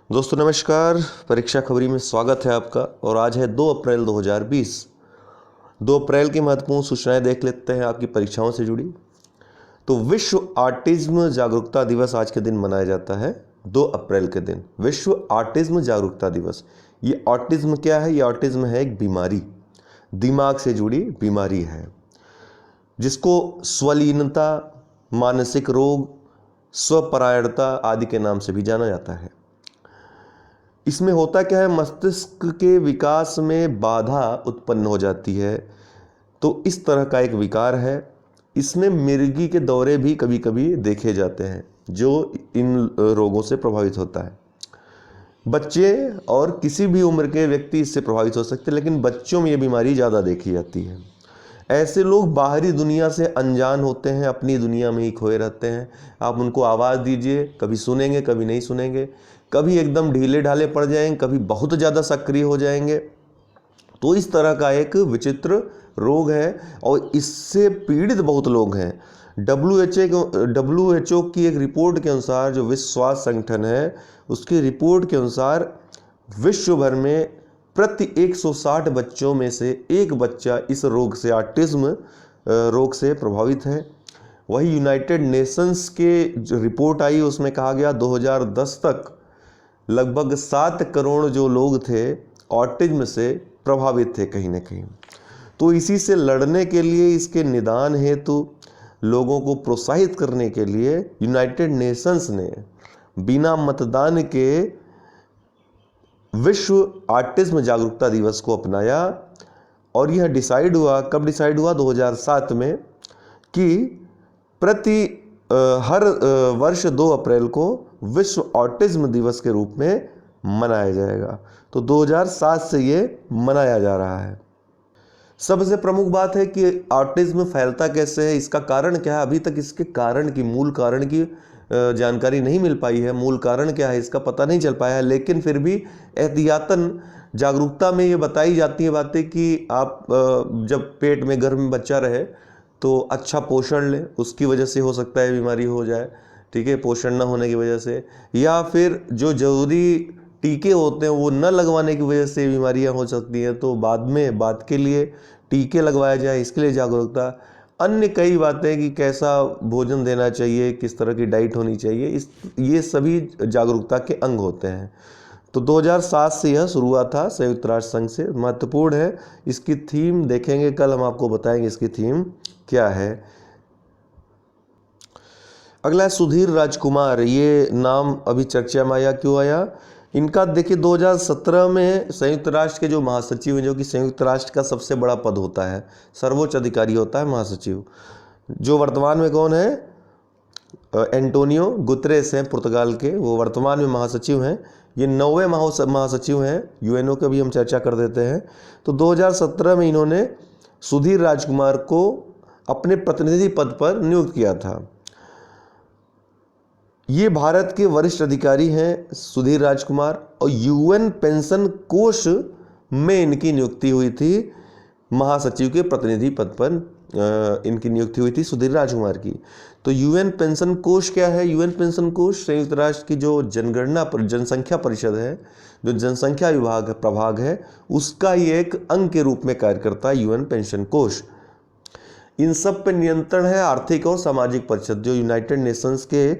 दोस्तों नमस्कार। परीक्षा खबरी में स्वागत है आपका। और आज है 2 अप्रैल 2020। 2 अप्रैल की महत्वपूर्ण सूचनाएं देख लेते हैं आपकी परीक्षाओं से जुड़ी। तो विश्व ऑटिज्म जागरूकता दिवस आज के दिन मनाया जाता है। 2 अप्रैल के दिन विश्व ऑटिज्म जागरूकता दिवस। ये ऑटिज्म क्या है? ये ऑटिज्म है एक बीमारी, दिमाग से जुड़ी बीमारी है, जिसको स्वलीनता, मानसिक रोग, स्वपरायणता आदि के नाम से भी जाना जाता है। इसमें होता क्या है, मस्तिष्क के विकास में बाधा उत्पन्न हो जाती है। तो इस तरह का एक विकार है। इसमें मिर्गी के दौरे भी कभी कभी देखे जाते हैं, जो इन रोगों से प्रभावित होता है। बच्चे और किसी भी उम्र के व्यक्ति इससे प्रभावित हो सकते हैं, लेकिन बच्चों में ये बीमारी ज़्यादा देखी जाती है। ऐसे लोग बाहरी दुनिया से अनजान होते हैं, अपनी दुनिया में ही खोए रहते हैं। आप उनको आवाज़ दीजिए, कभी सुनेंगे कभी नहीं सुनेंगे, कभी एकदम ढीले ढाले पड़ जाएंगे, कभी बहुत ज़्यादा सक्रिय हो जाएंगे। तो इस तरह का एक विचित्र रोग है और इससे पीड़ित बहुत लोग हैं। WHO की एक रिपोर्ट के अनुसार, जो विश्व स्वास्थ्य संगठन है उसकी रिपोर्ट के अनुसार, विश्व भर में प्रति 160 बच्चों में से एक बच्चा इस रोग से, ऑटिज्म रोग से प्रभावित है। वही यूनाइटेड नेशंस के जो रिपोर्ट आई उसमें कहा गया 2010 तक लगभग 7 करोड़ जो लोग थे ऑटिज्म से प्रभावित थे कहीं ना कहीं। तो इसी से लड़ने के लिए, इसके निदान हेतु लोगों को प्रोत्साहित करने के लिए यूनाइटेड नेशंस ने बिना मतदान के विश्व ऑटिज्म जागरूकता दिवस को अपनाया। और यह डिसाइड हुआ, कब डिसाइड हुआ? 2007 में, कि प्रति हर वर्ष 2 अप्रैल को विश्व ऑटिज्म दिवस के रूप में मनाया जाएगा। तो 2007 से ये मनाया जा रहा है। सबसे प्रमुख बात है कि ऑटिज्म फैलता कैसे है, इसका कारण क्या है। अभी तक इसके कारण की, मूल कारण की जानकारी नहीं मिल पाई है। मूल कारण क्या है इसका पता नहीं चल पाया है, लेकिन फिर भी एहतियातन जागरूकता में ये बताई जाती है बातें कि आप जब पेट में, गर्भ में बच्चा रहे तो अच्छा पोषण लें, उसकी वजह से हो सकता है बीमारी हो जाए, ठीक है, पोषण न होने की वजह से, या फिर जो जरूरी टीके होते हैं वो न लगवाने की वजह से बीमारियां हो सकती हैं। तो बाद के लिए टीके लगवाया जाए, इसके लिए जागरूकता। अन्य कई बातें कि कैसा भोजन देना चाहिए, किस तरह की डाइट होनी चाहिए, ये सभी जागरूकता के अंग होते हैं। तो 2007 से यह शुरुआत था संयुक्त राष्ट्र संघ से। महत्वपूर्ण है। इसकी थीम देखेंगे, कल हम आपको बताएंगे इसकी थीम क्या है। अगला है सुधीर राजकुमार। ये नाम अभी चर्चा में आया, क्यों आया? इनका देखिए 2017 में संयुक्त राष्ट्र के जो महासचिव हैं, जो कि संयुक्त राष्ट्र का सबसे बड़ा पद होता है, सर्वोच्च अधिकारी होता है महासचिव, जो वर्तमान में कौन है? एंटोनियो गुतरेस हैं पुर्तगाल के, वो वर्तमान में महासचिव हैं। ये 9वें महासचिव हैं यूएनओ के, भी हम चर्चा कर देते हैं। तो 2017 में इन्होंने सुधीर राजकुमार को अपने प्रतिनिधि पद पर नियुक्त किया था। ये भारत के वरिष्ठ अधिकारी हैं सुधीर राजकुमार, और यूएन पेंशन कोष में इनकी नियुक्ति हुई थी। महासचिव के प्रतिनिधि पद पर इनकी नियुक्ति हुई थी सुधीर राजकुमार की। तो यूएन पेंशन कोष क्या है? यूएन पेंशन कोष संयुक्त राष्ट्र की जो जनसंख्या परिषद है, जो जनसंख्या प्रभाग है, उसका ही एक अंग के रूप में कार्य करता है यूएन पेंशन कोष। इन सब पर नियंत्रण है आर्थिक और सामाजिक परिषद, जो यूनाइटेड नेशंस के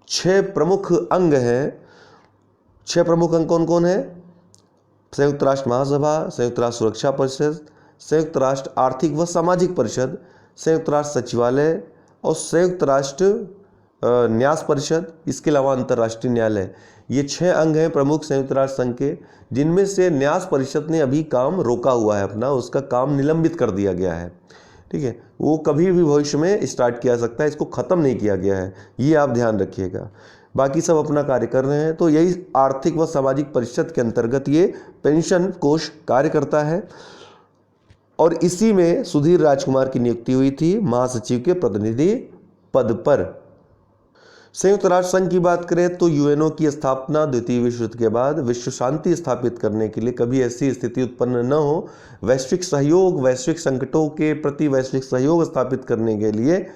6 प्रमुख अंग हैं। 6 प्रमुख अंग कौन कौन है? संयुक्त राष्ट्र महासभा, संयुक्त राष्ट्र सुरक्षा परिषद, संयुक्त राष्ट्र आर्थिक व सामाजिक परिषद, संयुक्त राष्ट्र सचिवालय और संयुक्त राष्ट्र न्यास परिषद, इसके अलावा अंतर्राष्ट्रीय न्यायालय। ये 6 अंग हैं प्रमुख संयुक्त राष्ट्र संघ के, जिनमें से न्यास परिषद ने अभी काम रोका हुआ है अपना, उसका काम निलंबित कर दिया गया है, ठीक है। वो कभी भी भविष्य में स्टार्ट किया सकता है, इसको ख़त्म नहीं किया गया है, ये आप ध्यान रखिएगा। बाकी सब अपना कार्य कर रहे हैं। तो यही आर्थिक व सामाजिक परिषद के अंतर्गत ये पेंशन कोष कार्य करता है, और इसी में सुधीर राजकुमार की नियुक्ति हुई थी महासचिव के प्रतिनिधि पद पर। संयुक्त राष्ट्र संघ की बात करें तो यूएनओ की स्थापना द्वितीय विश्व युद्ध के बाद विश्व शांति स्थापित करने के लिए, कभी ऐसी स्थिति उत्पन्न न हो, वैश्विक सहयोग, वैश्विक संकटों के प्रति वैश्विक सहयोग स्थापित करने के लिए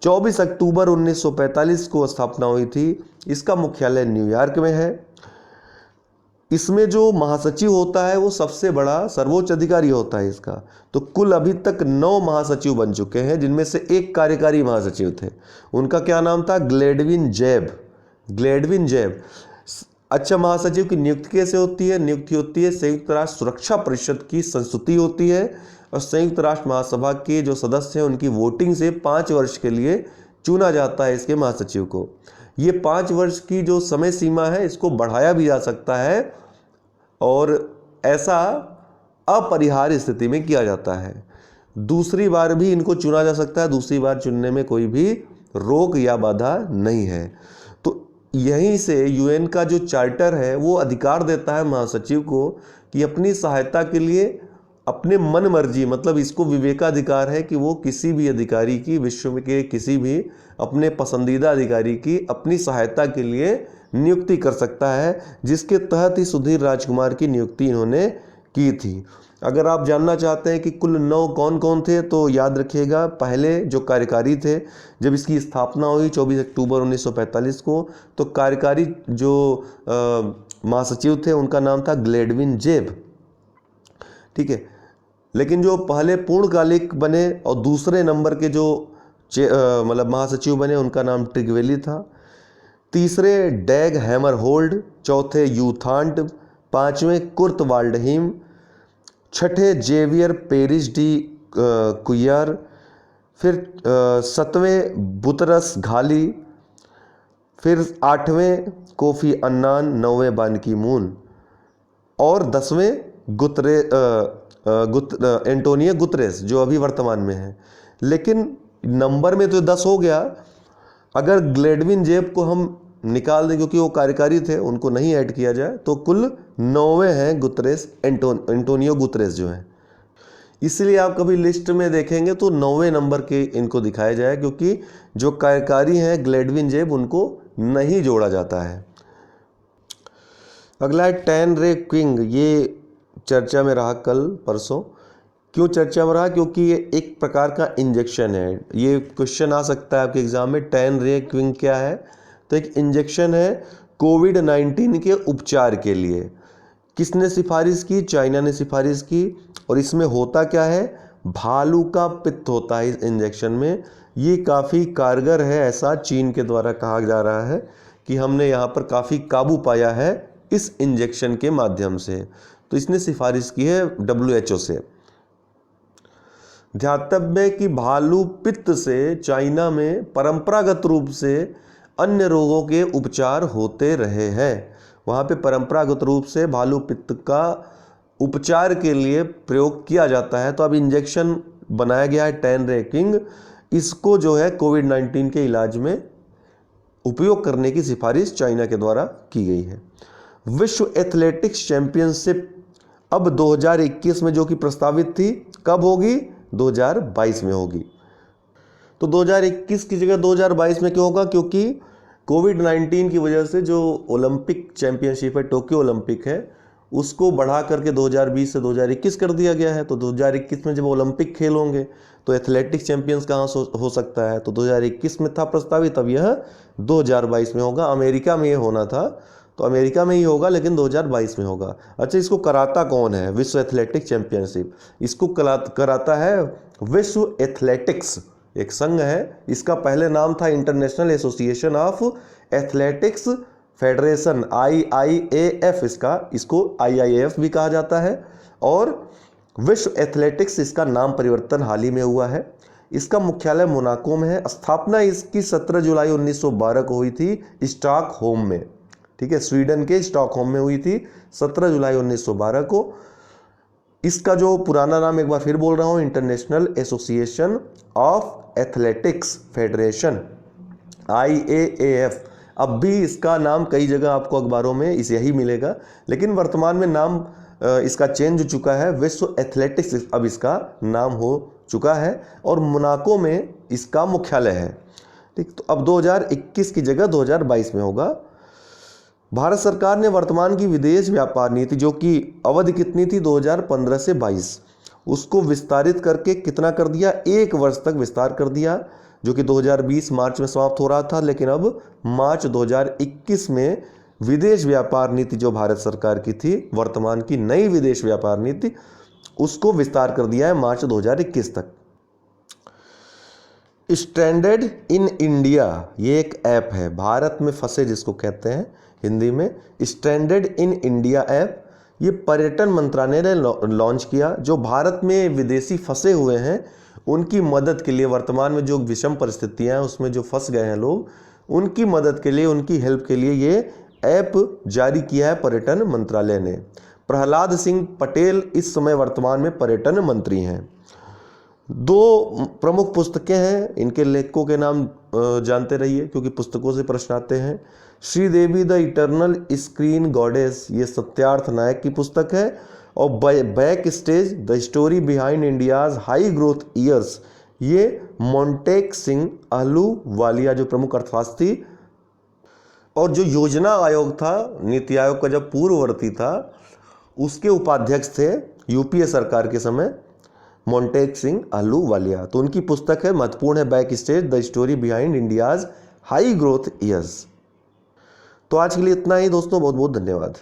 24 अक्टूबर 1945 को स्थापना हुई थी। इसका मुख्यालय न्यूयॉर्क में है। इसमें जो महासचिव होता है वो सबसे बड़ा सर्वोच्च अधिकारी होता है इसका। तो कुल अभी तक 9 महासचिव बन चुके हैं, जिनमें से एक कार्यकारी महासचिव थे। उनका क्या नाम था? ग्लेडविन जैब। ग्लेडविन जैब। अच्छा, महासचिव की नियुक्ति कैसे होती है? नियुक्ति होती है संयुक्त राष्ट्र सुरक्षा परिषद की संस्तुति होती है, और संयुक्त राष्ट्र महासभा के जो सदस्य हैं उनकी वोटिंग से 5 वर्ष के लिए चुना जाता है इसके महासचिव को। ये 5 वर्ष की जो समय सीमा है इसको बढ़ाया भी जा सकता है, और ऐसा अपरिहार्य स्थिति में किया जाता है। दूसरी बार भी इनको चुना जा सकता है, दूसरी बार चुनने में कोई भी रोक या बाधा नहीं है। तो यहीं से यूएन का जो चार्टर है वो अधिकार देता है महासचिव को कि अपनी सहायता के लिए अपने मन मर्जी, मतलब इसको विवेकाधिकार है कि वो किसी भी अधिकारी की, विश्व के किसी भी अपने पसंदीदा अधिकारी की अपनी सहायता के लिए नियुक्ति कर सकता है, जिसके तहत ही सुधीर राजकुमार की नियुक्ति इन्होंने की थी। अगर आप जानना चाहते हैं कि कुल 9 कौन कौन थे, तो याद रखिएगा, पहले जो कार्यकारी थे, जब इसकी स्थापना हुई 24 अक्टूबर 1945 को, तो कार्यकारी जो महासचिव थे उनका नाम था ग्लेडविन जैब। ठीक है, लेकिन जो पहले पूर्णकालिक बने और दूसरे नंबर के जो मतलब महासचिव बने उनका नाम ट्रिगवेली था। तीसरे डैग हैमरहोल्ड, चौथे यूथांड, पांचवें कुर्ट वाल्डहीम, छठे जेवियर पेरिस डी कुयर, फिर 7वें बुतरस घाली, फिर 8वें कोफी अन्नान, 9वें बान की मून, और 10वें एंटोनियो गुतरेस जो अभी वर्तमान में है। लेकिन नंबर में तो 10 हो गया, अगर ग्लेडविन जैब को हम निकाल दें क्योंकि वो कार्यकारी थे, उनको नहीं ऐड किया जाए, तो कुल 9वें हैं गुतरेस, एंटोनियो गुतरेस जो हैं। इसलिए आप कभी लिस्ट में देखेंगे तो 9वें नंबर के इनको दिखाया जाए, क्योंकि जो कार्यकारी हैं ग्लेडविन जैब उनको नहीं जोड़ा जाता है। अगला है टैन रे क्विंग। ये चर्चा में रहा कल परसों। क्यों चर्चा में रहा? क्योंकि ये एक प्रकार का इंजेक्शन है। ये क्वेश्चन आ सकता है आपके एग्जाम में, टैन रे क्विंग क्या है? तो एक इंजेक्शन है कोविड-19 के उपचार के लिए। किसने सिफारिश की? चाइना ने सिफारिश की। और इसमें होता क्या है? भालू का पित्त होता है इस इंजेक्शन में। ये काफ़ी कारगर है, ऐसा चीन के द्वारा कहा जा रहा है कि हमने यहाँ पर काफ़ी काबू पाया है इस इंजेक्शन के माध्यम से। तो इसने सिफारिश की है WHO से। ध्यातव्य है कि भालू पित्त से चाइना में परंपरागत रूप से अन्य रोगों के उपचार होते रहे हैं। वहाँ पे परंपरागत रूप से भालू पित्त का उपचार के लिए प्रयोग किया जाता है। तो अब इंजेक्शन बनाया गया है टैन रे क्विंग, इसको जो है कोविड-19 के इलाज में उपयोग करने की सिफारिश चाइना के द्वारा की गई है। विश्व एथलेटिक्स चैंपियनशिप अब 2021 में जो कि प्रस्तावित थी, कब होगी? 2022 में होगी। तो 2021 की जगह 2022 में क्यों होगा? क्योंकि कोविड-19 की वजह से जो ओलंपिक चैंपियनशिप है, टोक्यो ओलंपिक है, उसको बढ़ा करके 2020 से 2021 कर दिया गया है। तो 2021 में जब ओलंपिक खेल होंगे तो एथलेटिक्स चैंपियंस कहाँ हो सकता है? तो 2021 में था प्रस्तावित, अब यह 2022 में होगा। अमेरिका में ये होना था तो अमेरिका में ही होगा, लेकिन 2022 में होगा। अच्छा, इसको कराता कौन है? विश्व एथलेटिक चैंपियनशिप इसको कराता है विश्व एथलेटिक्स, एक संघ है। इसका पहले नाम था international association of athletics federation, IIAF इसको IIAF भी कहा जाता है। और विश्व एथलेटिक्स इसका नाम परिवर्तन हाल ही में हुआ है। इसका मुख्यालय मोनाको में है। स्थापना इसकी 17 जुलाई 1912 को हुई थी स्टॉकहोम में। ठीक है, स्वीडन के स्टॉकहोम में हुई थी 17 जुलाई 1912 को। इसका जो पुराना नाम एक बार फिर बोल रहा हूँ, international association of athletics federation, IAAF। अब भी इसका नाम कई जगह आपको अखबारों में इस यही मिलेगा, लेकिन वर्तमान में नाम इसका चेंज हो चुका है, विश्व एथलेटिक्स अब इसका नाम हो चुका है, और मोनाको में इसका मुख्यालय है। ठीक, तो अब 2021 की जगह 2022 में होगा। भारत सरकार ने वर्तमान की विदेश व्यापार नीति, जो कि अवधि कितनी थी 2015 से 22, उसको विस्तारित करके कितना कर दिया? 1 वर्ष तक विस्तार कर दिया, जो कि 2020 मार्च में समाप्त हो रहा था, लेकिन अब मार्च 2021 में विदेश व्यापार नीति जो भारत सरकार की थी, वर्तमान की नई विदेश व्यापार नीति, उसको विस्तार कर दिया है मार्च 2021 तक। स्ट्रैंडेड इन इंडिया, ये एक ऐप है, भारत में फंसे जिसको कहते हैं हिंदी में, स्ट्रैंडेड इन इंडिया ऐप, ये पर्यटन मंत्रालय ने लॉन्च किया। जो भारत में विदेशी फंसे हुए हैं उनकी मदद के लिए, वर्तमान में जो विषम परिस्थितियां हैं उसमें जो फंस गए हैं लोग, उनकी मदद के लिए, उनकी हेल्प के लिए ये ऐप जारी किया है पर्यटन मंत्रालय ने। प्रहलाद सिंह पटेल इस समय वर्तमान में पर्यटन मंत्री हैं। 2 प्रमुख पुस्तकें हैं, इनके लेखकों के नाम जानते रहिए क्योंकि पुस्तकों से प्रश्न आते हैं। Sridevi the eternal screen goddess, ये सत्यार्थ नायक की पुस्तक है। और back stage the story behind India's high growth years, ये मोंटेक सिंह अहलूवालिया जो प्रमुख अर्थशास्त्री और जो योजना आयोग था, नीति आयोग का जब पूर्ववर्ती था, उसके उपाध्यक्ष थे यूपीए सरकार के समय, मोंटेक सिंह अहलूवालिया। तो उनकी पुस्तक है, महत्वपूर्ण है, back stage the story behind India's high growth years. तो आज के लिए इतना ही दोस्तों, बहुत बहुत धन्यवाद।